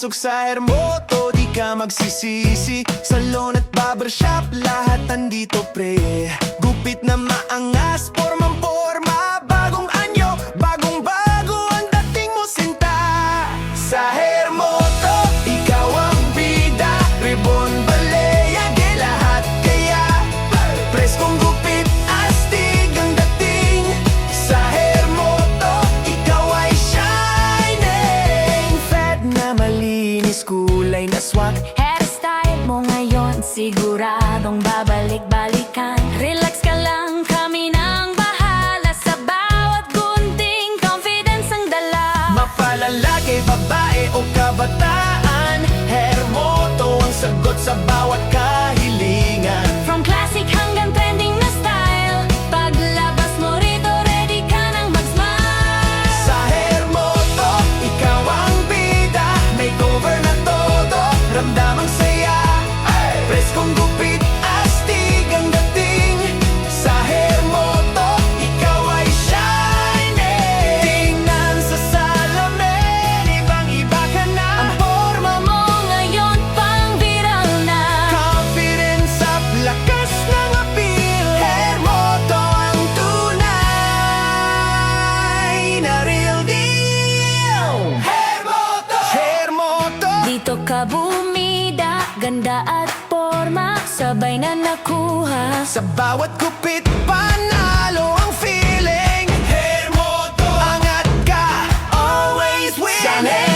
Pasok sa Hermoto, di ka magsisisi. Salon at barbershop, lahat nandito pre. Gupit na maangas, formang forma. Bagong anyo, bagong bago ang dating mo sinta. Sa Hermoto, ikaw ang bida. Ribbon, baleya, de lahat kaya. Preskong gupit, astig ang dating. Sa Hermoto, ikaw ay shining. Fed na malinis, kulay na swak. Hairstyle mo ngayon, siguradong babalik-balikan. Relax ka lang, kami nang bahala. Sa bawat gunting, confidence ang dala. Mapalalaki, babae o kabataan, Hermoto ang sagot sa bawat kahilingan. From classic hanggang trending na style, paglabas mo rito, ready ka nang mag-smile. Sa Hermoto, ikaw ang bida. Makeover na todo, ramdam ang saya. Preskong gupit, astig ang dating. Sa Hermoto, ikaw ay shining. Tingnan sa salamin, ibang-iba ka na. Ang forma mo ngayon, pang viral na. Confidence up, lakas ng appeal. Hermoto ang tunay na real deal. Hermoto! Hermoto! Dito ka bumida, ganda at forma, sabay na nakuha. Sa bawat kupit, panalo ang feeling. Hermoto! Angat ka, always winning.